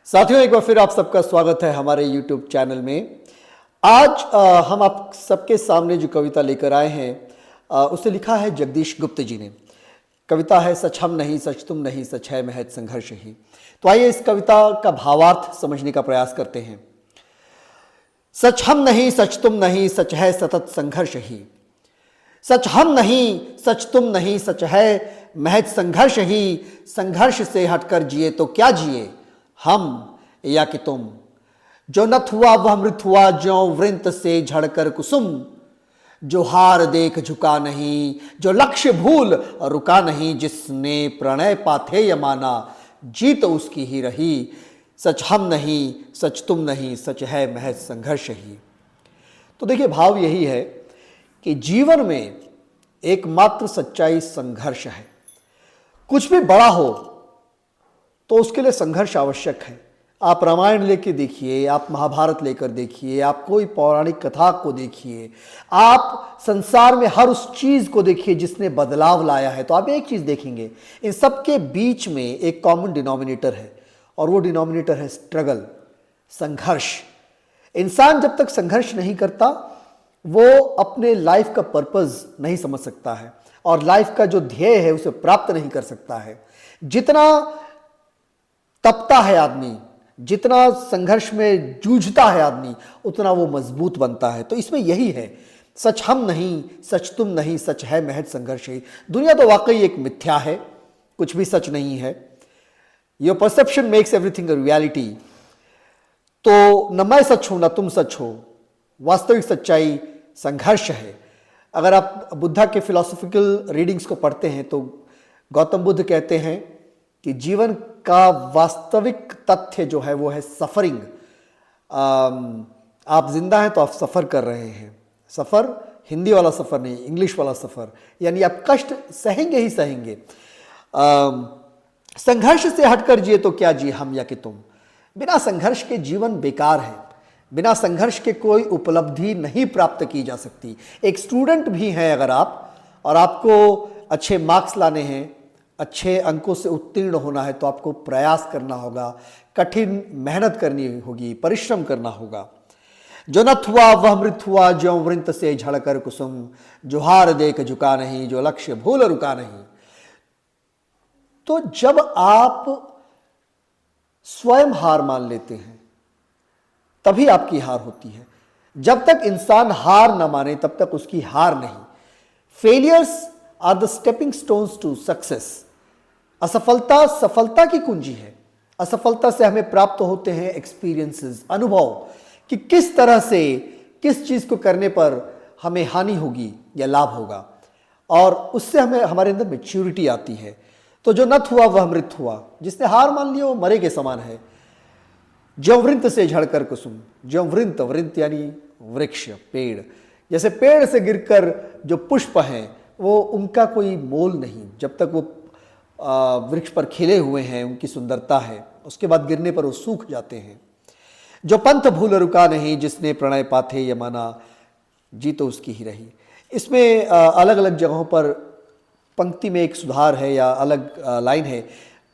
साथियों, एक बार फिर आप सबका स्वागत है हमारे YouTube चैनल में। आज हम आप सबके सामने जो कविता लेकर आए हैं उसे लिखा है जगदीश गुप्त जी ने। कविता है सच हम नहीं सच तुम नहीं सच है महज संघर्ष ही। तो आइए इस कविता का भावार्थ समझने का प्रयास करते हैं। सच हम नहीं सच तुम नहीं सच है सतत संघर्ष ही। सच हम नहीं सच तुम नहीं सच है महज संघर्ष ही। संघर्ष से हटकर जिए तो क्या जिए हम या कि तुम। जो नथ हुआ वह मृत हुआ ज्यों वृंत से झड़कर कुसुम। जो हार देख झुका नहीं जो लक्ष्य भूल रुका नहीं। जिसने प्रणय पाथेय माना जीत उसकी ही रही। सच हम नहीं सच तुम नहीं सच है महज संघर्ष ही। तो देखिए, भाव यही है कि जीवन में एकमात्र सच्चाई संघर्ष है। कुछ भी बड़ा हो तो उसके लिए संघर्ष आवश्यक है। आप रामायण लेके देखिए, आप महाभारत लेकर देखिए, आप कोई पौराणिक कथा को देखिए, आप संसार में हर उस चीज को देखिए जिसने बदलाव लाया है, तो आप एक चीज देखेंगे, इन सबके बीच में एक कॉमन डिनोमिनेटर है और वो डिनोमिनेटर है स्ट्रगल, संघर्ष। इंसान जब तक संघर्ष नहीं करता वो अपने लाइफ का पर्पस नहीं समझ सकता है और लाइफ का जो ध्येय है उसे प्राप्त नहीं कर सकता है। जितना तपता है आदमी, जितना संघर्ष में जूझता है आदमी, उतना वो मजबूत बनता है। तो इसमें यही है, सच हम नहीं सच तुम नहीं सच है महज संघर्ष ही। दुनिया तो वाकई एक मिथ्या है, कुछ भी सच नहीं है। Your perception makes everything a reality. तो न मैं सच हूं न तुम सच हो। वास्तविक सच्चाई संघर्ष है। अगर आप बुद्धा के फिलोसॉफिकल रीडिंग्स को पढ़ते हैं तो गौतम बुद्ध कहते हैं कि जीवन का वास्तविक तथ्य जो है वो है सफरिंग। आप जिंदा हैं तो आप सफ़र कर रहे हैं। सफ़र हिंदी वाला सफ़र नहीं, इंग्लिश वाला सफ़र, यानी आप कष्ट सहेंगे ही सहेंगे। संघर्ष से हटकर जिए तो क्या जिए हम या कि तुम। बिना संघर्ष के जीवन बेकार है। बिना संघर्ष के कोई उपलब्धि नहीं प्राप्त की जा सकती। एक स्टूडेंट भी हैं अगर आप, और आपको अच्छे मार्क्स लाने हैं, अच्छे अंकों से उत्तीर्ण होना है, तो आपको प्रयास करना होगा, कठिन मेहनत करनी होगी, परिश्रम करना होगा। जो नथ हुआ वह मृत हुआ ज्यों वृंत से झड़कर कुसुम। जो हार देख झुका नहीं जो लक्ष्य भूल रुका नहीं। तो जब आप स्वयं हार मान लेते हैं तभी आपकी हार होती है। जब तक इंसान हार न माने तब तक उसकी हार नहीं। Failures are the stepping stones to success. असफलता सफलता की कुंजी है। असफलता से हमें प्राप्त होते हैं एक्सपीरियंसेस, अनुभव, कि किस तरह से किस चीज को करने पर हमें हानि होगी या लाभ होगा, और उससे हमें हमारे अंदर मैच्योरिटी आती है। तो जो नथ हुआ वह मृत हुआ। जिसने हार मान लिया वो मरे के समान है। ज्यों वृंत से झड़कर कुसुम। ज्यों वृंत, वृंत यानी वृक्ष, पेड़। जैसे पेड़ से गिरकर जो पुष्प हैं वो उनका कोई मोल नहीं। जब तक वो वृक्ष पर खिले हुए हैं उनकी सुंदरता है, उसके बाद गिरने पर वो सूख जाते हैं। जो पंथ भूल रुका नहीं जिसने प्रणय पाथे ये माना जी तो उसकी ही रही। इसमें अलग अलग जगहों पर पंक्ति में एक सुधार है या अलग लाइन है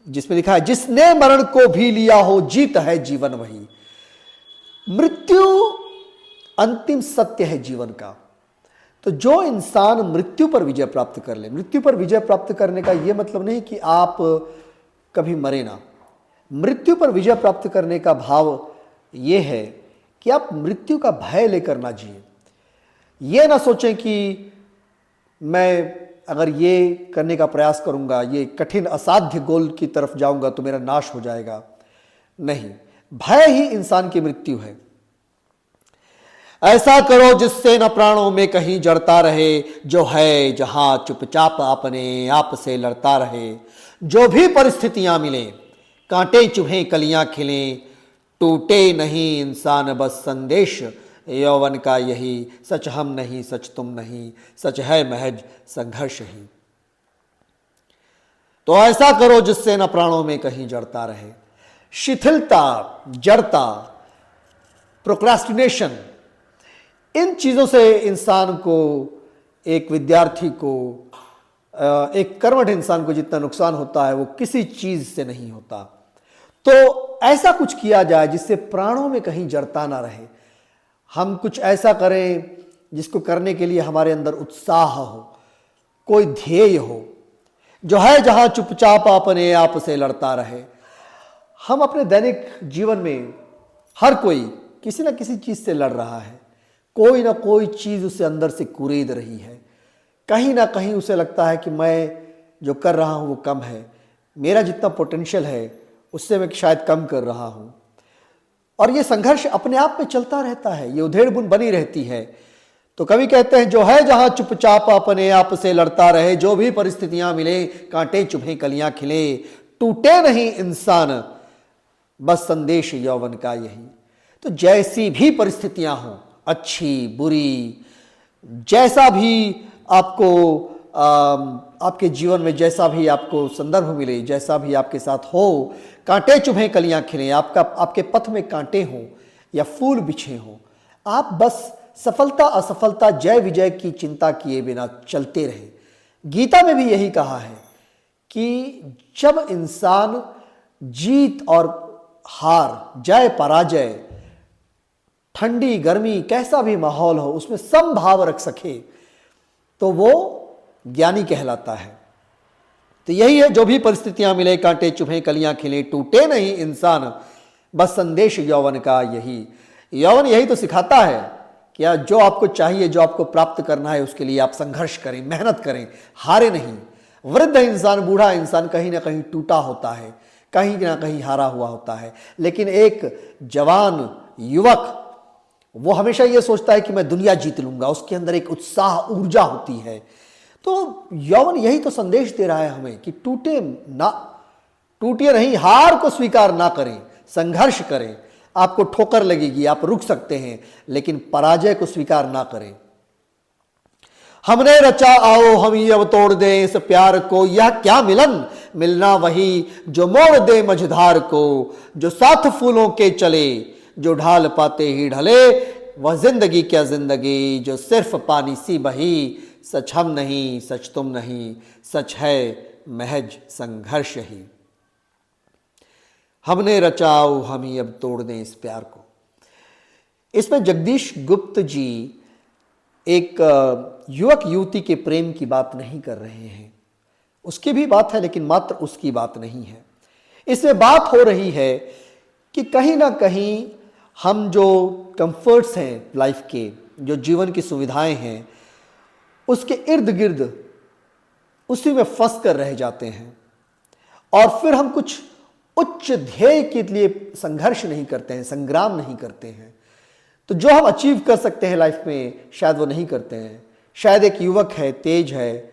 जिसमें लिखा है, जिसने मरण को भी लिया हो जीत है जीवन वही। मृत्यु अंतिम सत्य है जीवन का। तो जो इंसान मृत्यु पर विजय प्राप्त कर ले, मृत्यु पर विजय प्राप्त करने का यह मतलब नहीं कि आप कभी मरे ना। मृत्यु पर विजय प्राप्त करने का भाव यह है कि आप मृत्यु का भय लेकर ना जिए। यह ना सोचें कि मैं अगर ये करने का प्रयास करूंगा, ये कठिन असाध्य गोल की तरफ जाऊंगा तो मेरा नाश हो जाएगा। नहीं, भय ही इंसान की मृत्यु है। ऐसा करो जिससे न प्राणों में कहीं जड़ता रहे। जो है जहां चुपचाप अपने आप से लड़ता रहे। जो भी परिस्थितियां मिले, कांटे चुभे कलियां खिले, टूटे नहीं इंसान बस संदेश यौवन का यही। सच हम नहीं सच तुम नहीं सच है महज संघर्ष ही। तो ऐसा करो जिससे न प्राणों में कहीं जड़ता रहे। शिथिलता, जड़ता, प्रोक्रास्टिनेशन, इन चीजों से इंसान को, एक विद्यार्थी को, एक कर्मठ इंसान को जितना नुकसान होता है वो किसी चीज से नहीं होता। तो ऐसा कुछ किया जाए जिससे प्राणों में कहीं जड़ता ना रहे। हम कुछ ऐसा करें जिसको करने के लिए हमारे अंदर उत्साह हो, कोई ध्येय हो, जो है जहां चुपचाप अपने आप से लड़ता रहे। हम अपने दैनिक जीवन में हर कोई किसी ना किसी चीज से लड़ रहा है, कोई ना कोई चीज उसे अंदर से कुरेद रही है। कहीं ना कहीं उसे लगता है कि मैं जो कर रहा हूं वो कम है, मेरा जितना पोटेंशियल है उससे मैं शायद कम कर रहा हूं। और ये संघर्ष अपने आप में चलता रहता है, ये उधेड़-बुन बनी रहती है। तो कवि कहते हैं, जो है जहां चुपचाप अपने आप से लड़ता रहे, जो भी परिस्थितियां मिले कांटे चुभे कलियां खिले, टूटे नहीं इंसान बस संदेश यौवन का यही। तो जैसी भी परिस्थितियां हों, अच्छी बुरी, जैसा भी आपको आपके जीवन में जैसा भी आपको संदर्भ मिले, जैसा भी आपके साथ हो, कांटे चुभे कलियां खिले, आपके पथ में कांटे हों या फूल बिछे हों, आप बस सफलता असफलता जय विजय की चिंता किए बिना चलते रहे। गीता में भी यही कहा है कि जब इंसान जीत और हार, जय पराजय, ठंडी गर्मी, कैसा भी माहौल हो, उसमें समभाव रख सके तो वो ज्ञानी कहलाता है। तो यही है, जो भी परिस्थितियां मिले कांटे चुभे कलियां खिले, टूटे नहीं इंसान बस संदेश यौवन का यही। यौवन यही तो सिखाता है कि जो आपको चाहिए, जो आपको प्राप्त करना है, उसके लिए आप संघर्ष करें, मेहनत करें, हारे नहीं। वृद्ध इंसान, बूढ़ा इंसान कहीं ना कहीं टूटा होता है, कहीं ना कहीं हारा हुआ होता है, लेकिन एक जवान युवक वो हमेशा ये सोचता है कि मैं दुनिया जीत लूंगा, उसके अंदर एक उत्साह, ऊर्जा होती है। तो यौवन यही तो संदेश दे रहा है हमें कि टूटे नहीं, हार को स्वीकार ना करें, संघर्ष करें। आपको ठोकर लगेगी, आप रुक सकते हैं, लेकिन पराजय को स्वीकार ना करें। हमने रचा आओ हम ये अब तोड़ दें इस प्यार को, यह क्या मिलन मिलना वही जो मोड़ दे मझधार को, जो साथ फूलों के चले जो ढाल पाते ही ढले, वह जिंदगी क्या जिंदगी जो सिर्फ पानी सी बही, सच हम नहीं सच तुम नहीं, सच है महज संघर्ष ही। हमने रचाओ हम ही अब तोड़ दें इस प्यार को। इसमें जगदीश गुप्त जी एक युवक युवती के प्रेम की बात नहीं कर रहे हैं, उसकी भी बात है लेकिन मात्र उसकी बात नहीं है। इसमें बात हो रही है कि कहीं ना कहीं हम जो कंफर्ट्स हैं लाइफ के, जो जीवन की सुविधाएं हैं, उसके इर्द गिर्द उसी में फंस कर रह जाते हैं और फिर हम कुछ उच्च ध्येय के लिए संघर्ष नहीं करते हैं, संग्राम नहीं करते हैं। तो जो हम अचीव कर सकते हैं लाइफ में शायद वो नहीं करते हैं। शायद एक युवक है, तेज है,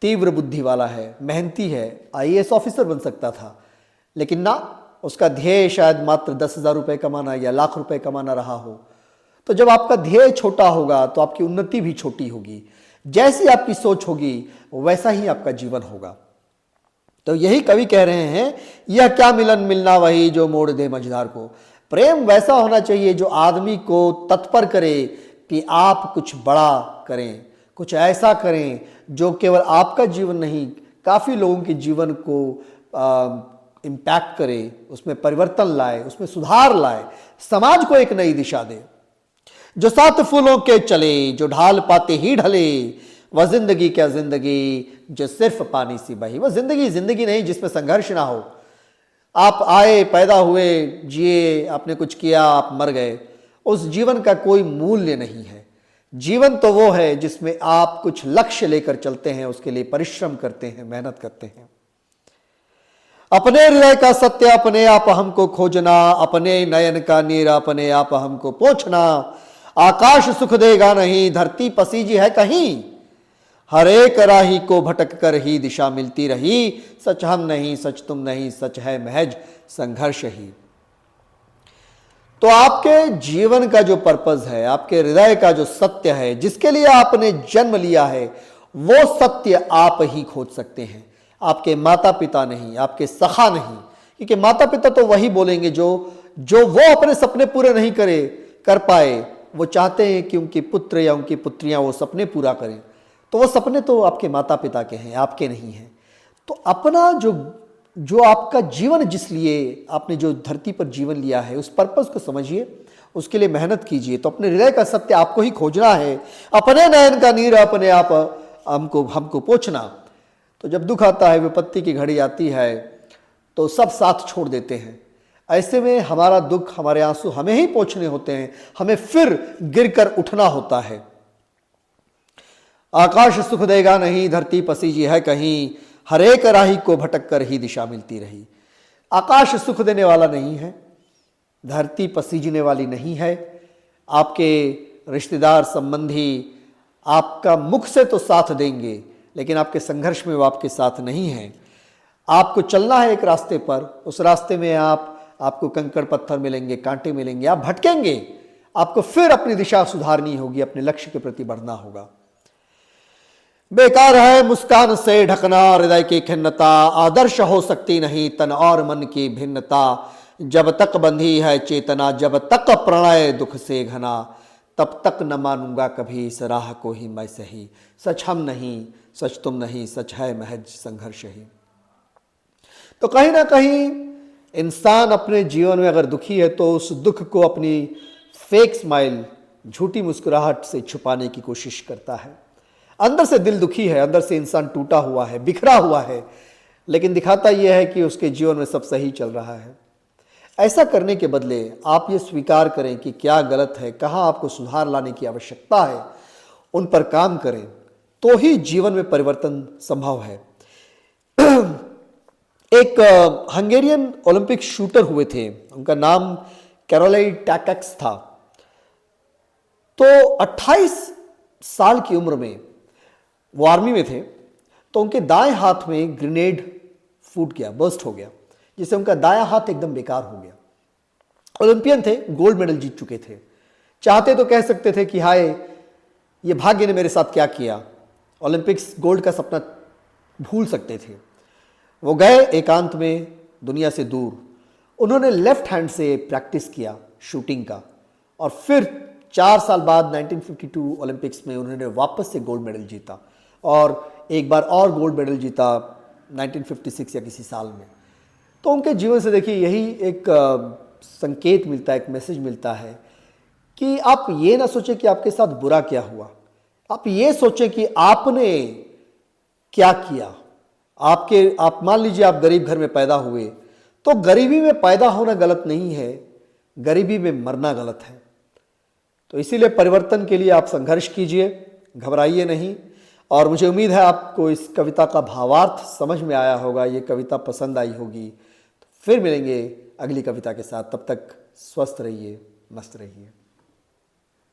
तीव्र बुद्धि वाला है, मेहनती है, आईएएस ऑफिसर बन सकता था, लेकिन ना, उसका ध्येय शायद मात्र 10,000 रुपये कमाना या लाख रुपए कमाना रहा हो। तो जब आपका ध्येय छोटा होगा तो आपकी उन्नति भी छोटी होगी। जैसी आपकी सोच होगी वैसा ही आपका जीवन होगा। तो यही कवि कह रहे हैं, यह क्या मिलन मिलना वही जो मोड़ दे मझधार को। प्रेम वैसा होना चाहिए जो आदमी को तत्पर करे कि आप कुछ बड़ा करें, कुछ ऐसा करें जो केवल आपका जीवन नहीं, काफ़ी लोगों के जीवन को इम्पैक्ट करे, उसमें परिवर्तन लाए, उसमें सुधार लाए, समाज को एक नई दिशा दे। जो सात फूलों के चले जो ढाल पाते ही ढले, वह जिंदगी क्या जिंदगी जो सिर्फ पानी सी बही। वह जिंदगी नहीं जिसमें संघर्ष ना हो। आप आए, पैदा हुए, जिए, आपने कुछ किया, आप मर गए, उस जीवन का कोई मूल्य नहीं है। जीवन तो वो है जिसमें आप कुछ लक्ष्य लेकर चलते हैं, उसके लिए परिश्रम करते हैं, मेहनत करते हैं। अपने हृदय का सत्य अपने आप हमको खोजना, अपने नयन का नीर अपने आप हमको पोंछना। आकाश सुख देगा नहीं, धरती पसीजी है कहीं, हर एक राही को भटक कर ही दिशा मिलती रही। सच हम नहीं सच तुम नहीं, सच है महज संघर्ष ही। तो आपके जीवन का जो पर्पस है, आपके हृदय का जो सत्य है, जिसके लिए आपने जन्म लिया है, वो सत्य आप ही खोज सकते हैं, आपके माता पिता नहीं, आपके सखा नहीं। क्योंकि माता पिता तो वही बोलेंगे जो वो अपने सपने पूरे नहीं कर पाए, वो चाहते हैं कि उनके पुत्र या उनकी पुत्रियां वो सपने पूरा करें। तो वो सपने तो आपके माता पिता के हैं, आपके नहीं हैं। तो अपना जो जो आपका जीवन जिस लिए आपने जो धरती पर जीवन लिया है उस पर्पस को समझिए, उसके लिए मेहनत कीजिए। तो अपने हृदय का सत्य आपको ही खोजना है, अपने नयन का नीर अपने आप हमको पोंछना। तो जब दुख आता है, विपत्ति की घड़ी आती है, तो सब साथ छोड़ देते हैं। ऐसे में हमारा दुख, हमारे आंसू हमें ही पोंछने होते हैं, हमें फिर गिरकर उठना होता है। आकाश सुख देगा नहीं, धरती पसीजी है कहीं, हरेक राही को भटक कर ही दिशा मिलती रही। आकाश सुख देने वाला नहीं है, धरती पसीजने वाली नहीं है। आपके रिश्तेदार संबंधी आपका मुख से तो साथ देंगे, लेकिन आपके संघर्ष में वो आपके साथ नहीं है। आपको चलना है एक रास्ते पर, उस रास्ते में आपको कंकड़ पत्थर मिलेंगे, कांटे मिलेंगे, आप भटकेंगे। आपको फिर अपनी दिशा सुधारनी होगी, अपने लक्ष्य के प्रति बढ़ना होगा। बेकार है मुस्कान से ढकना हृदय की खिन्नता, आदर्श हो सकती नहीं तन और मन की भिन्नता। जब तक बंधी है चेतना, जब तक प्रणय दुख से घना, तब तक न मानूंगा कभी इस राह को ही मैं सही। सच हम नहीं, सच तुम नहीं, सच है महज संघर्ष ही। तो कहीं ना कहीं इंसान अपने जीवन में अगर दुखी है तो उस दुख को अपनी फेक स्माइल, झूठी मुस्कुराहट से छुपाने की कोशिश करता है। अंदर से दिल दुखी है, अंदर से इंसान टूटा हुआ है, बिखरा हुआ है, लेकिन दिखाता यह है कि उसके जीवन में सब सही चल रहा है। ऐसा करने के बदले आप ये स्वीकार करें कि क्या गलत है, कहाँ आपको सुधार लाने की आवश्यकता है, उन पर काम करें, तो ही जीवन में परिवर्तन संभव है। एक हंगेरियन ओलंपिक शूटर हुए थे, उनका नाम कैरोलाई टैकेक्स था। तो 28 साल की उम्र में वो आर्मी में थे, तो उनके दाएं हाथ में ग्रेनेड फूट गया, बर्स्ट हो गया, जिससे उनका दायां हाथ एकदम बेकार हो गया। ओलंपियन थे, गोल्ड मेडल जीत चुके थे, चाहते तो कह सकते थे कि हाय ये भाग्य ने मेरे साथ क्या किया, ओलंपिक्स गोल्ड का सपना भूल सकते थे। वो गए एकांत में, दुनिया से दूर। उन्होंने लेफ्ट हैंड से प्रैक्टिस किया शूटिंग का, और फिर 4 साल बाद 1952 ओलंपिक्स में उन्होंने वापस से गोल्ड मेडल जीता, और एक बार और गोल्ड मेडल जीता 1956 या किसी साल में। तो उनके जीवन से देखिए यही एक संकेत मिलता है, एक मैसेज मिलता है कि आप ये ना सोचें कि आपके साथ बुरा क्या हुआ, आप ये सोचें कि आपने क्या किया। आप मान लीजिए आप गरीब घर में पैदा हुए, तो गरीबी में पैदा होना गलत नहीं है, गरीबी में मरना गलत है। तो इसीलिए परिवर्तन के लिए आप संघर्ष कीजिए, घबराइए नहीं। और मुझे उम्मीद है आपको इस कविता का भावार्थ समझ में आया होगा, ये कविता पसंद आई होगी। तो फिर मिलेंगे अगली कविता के साथ, तब तक स्वस्थ रहिए, मस्त रहिए।